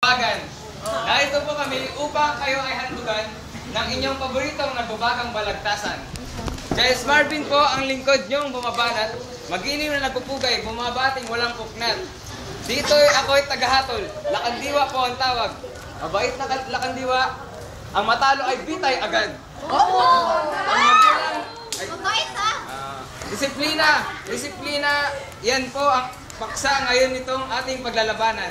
Bagan. Narito po kami upang kayo ay handugan ng inyong paboritong nagbabagang balagtasan. Giles Marvin po ang lingkod niyong bumabanat, mag-inim na nagpupugay, bumabating walang puknat. Dito ako'y tagahatol, lakandiwa po ang tawag. Mabait na lakandiwa, ang matalo ay bitay agad. Ang magulang ay disiplina, yan po ang paksa ngayon nitong ating paglalabanan.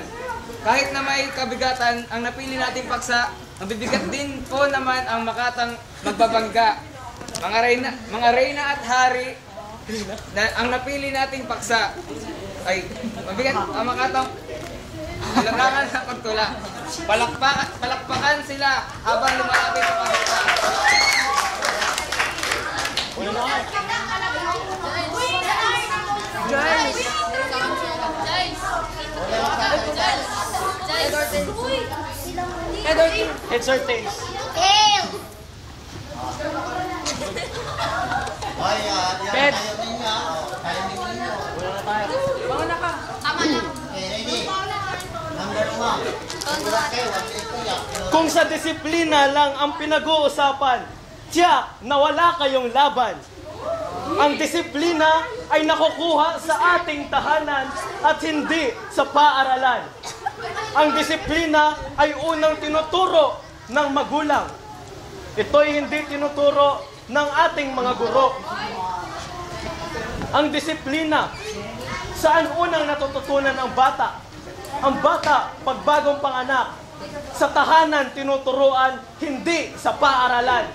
Kahit na may kabigatan, ang napili nating paksa, ang bibigat din po naman ang makatang magbabangga. Mga reyna at hari, ang napili nating paksa ay mabigat ang makatang larangan sa pagtula. Palakpakan sila habang lumalapit sa pagtula. Heads or tails? Tail! Bed! Mauna ka! Tama lang. Kung sa disiplina lang ang pinag-uusapan, tiyak na wala kayong laban. Ang disiplina ay nakukuha sa ating tahanan at hindi sa paaralan. Ang disiplina ay unang tinuturo ng magulang. Ito'y hindi tinuturo ng ating mga guro. Ang disiplina, saan unang natututunan ang bata? Ang bata, pagbagong panganak, sa tahanan tinuturuan, hindi sa paaralan.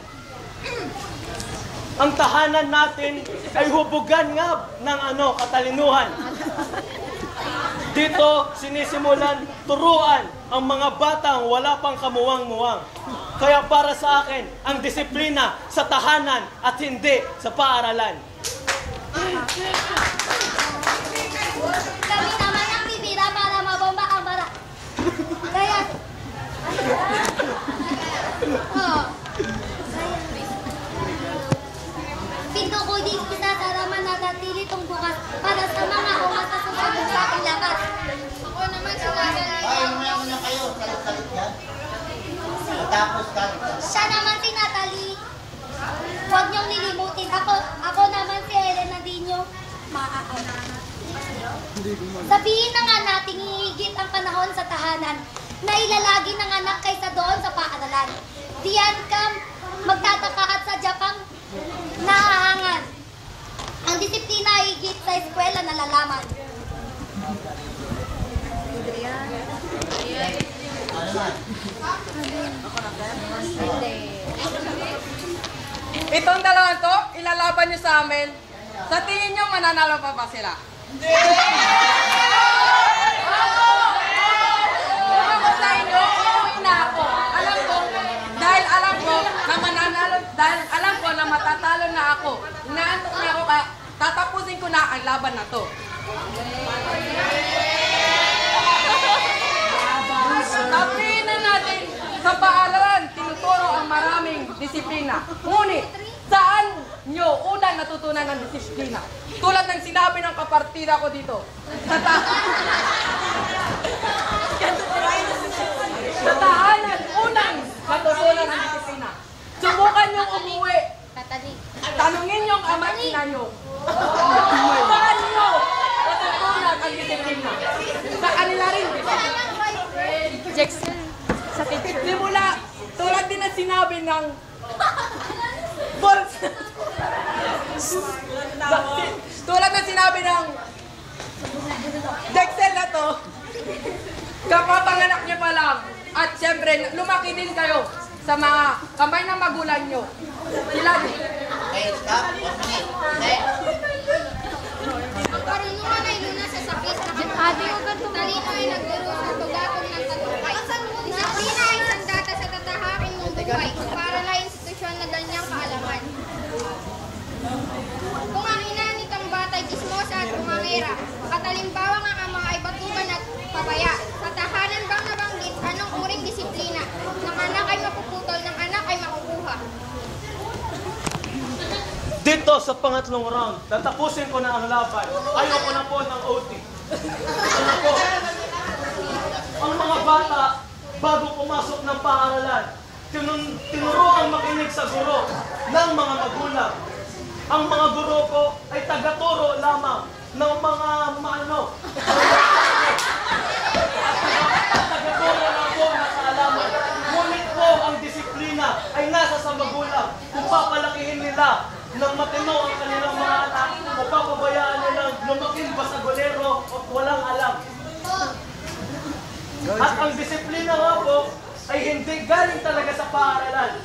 Ang tahanan natin ay hubugan nga ng katalinuhan. Dito, sinisimulan, turuan ang mga batang wala pang kamuwang-muwang. Kaya para sa akin, ang disiplina sa tahanan at hindi sa paaralan. Kami naman ang bibira para mabomba ang bara. Kaya... Pinto ko din pinataraman na natili itong bukas para sa mga umatasusunod sa aking lakas. Ako naman sinadali. Una kayo, kalit-kalit yan. Matapos kalit. Siya naman si Natalie. Huwag niyong nilimutin. Ako naman si Helen na di niyo maaawa. Sabihin na nga nating hihigit ang panahon sa tahanan na ilalagi ng anak kaysa doon sa paaralan. Diyan ka magtataka at sa Japang nahahangan. Ang disiplina ay higit sa eskwela na lalaman. Itong dalawang to, ilalaban nyo sa amin. Sa tingin nyo, mananalo pa ba sila? Hindi! Ako sa inyo, uuwi na ako. Alam ko na mananalo, dahil alam ko na matatalo na ako. Inaantok na ako, kaya tatapusin ko na ang laban na to. Sabihin na natin, sa paaralan, tinuturo ang maraming disiplina. Ngunit, saan nyo unang natutunan ng disiplina? Tulad ng sinabi ng kapartida ko dito. Sa tahanan, unang natutunan ng disiplina. Subukan nyong umuwi. Tanungin nyong ama at ina nyo. Saan nyo natutunan ang disiplina? Sa kanila rin. Jackson, sa teacher. Simula, tulad din na sinabi ng tulad na sinabi ng Dexel na to, kapapanganak niyo pa lang, at syempre, lumaki din kayo sa mga kamay ng magulang nyo. Sila din. Okay, stop. 1 minute. Okay. Karunungan ay luna sa sakit. Talino ay nagduro sa tugatong ng tagumpay. Disiplina ay sandata sa tatahakin ng buhay para na institusyon na ganyang kaalaman. Kung ang ina nitong batay gismosa at umangera, katalimbawa nga ang mga ibatugan at pabaya. Sa tahanan bang nabanggit anong uring disiplina? Ng anak ay mapuputol, ng anak ay makukuha. Dito sa pangatlong round, tatapusin ko na ang laban. Ayoko na po ng OT. Ito na po. Ang mga bata bago pumasok ng paaralan. Tinuruang makinig sa guro ng mga magulang. Ang mga guro ko ay tagaturo lamang ng mga maano. Tagaturo lang po ng kaalaman. Ngunit po ang disiplina ay nasa sa magulang. Kung papalakihin nila ng matino ang kanilang mga anak, o papabayaan nilang lumaking basagolero at walang alam. At ang disiplina nga po ay hindi galing talaga sa paaralan.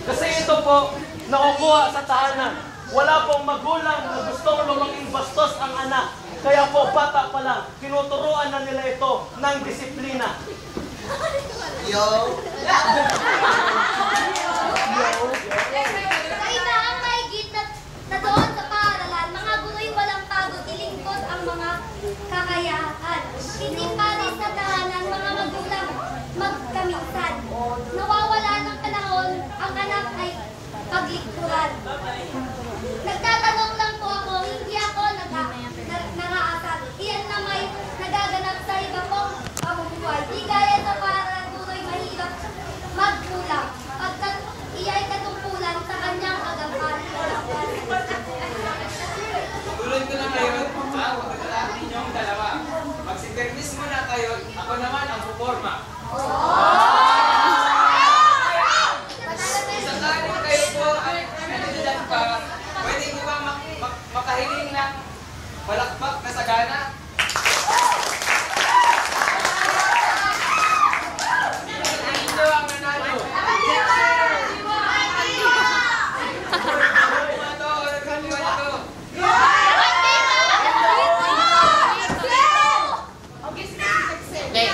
Kasi ito po, nakukuha sa tahanan. Wala pong magulang na gustong lumaking bastos ang anak. Kaya po, bata pa lang, tinuturuan na nila ito ng disiplina. Yo! Sa iba ang mahigit na doon sa paaralan, mga guro'y walang pagod, ilingkod ang mga kakayahan. Hindi pares sa tahanan, mga magulang magkaminsan. Nawawala ng panahon, ang anak ay paglikuran. Nagtatanong lang po ako, hindi ako nangaasal. Iyan na may nagaganap sa iba pong pamumuhay. Di gaya sa paaralan, guro'y mahirap magkulang. Pagkat iya'y katungkulan sa kanyang agapan. Tulad ko na ngayon, ang pagkakala ninyong dalawa. Magsipermis muna kayo, ako naman ang puporma. Sakaling kayo po ay nandiyan pa, pwede ko ba makahiling ng palakpak na sagana? Sino ang nanalo? Okay.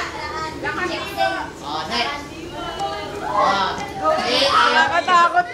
Oh, next. 1, 2, 3, Nakakatakot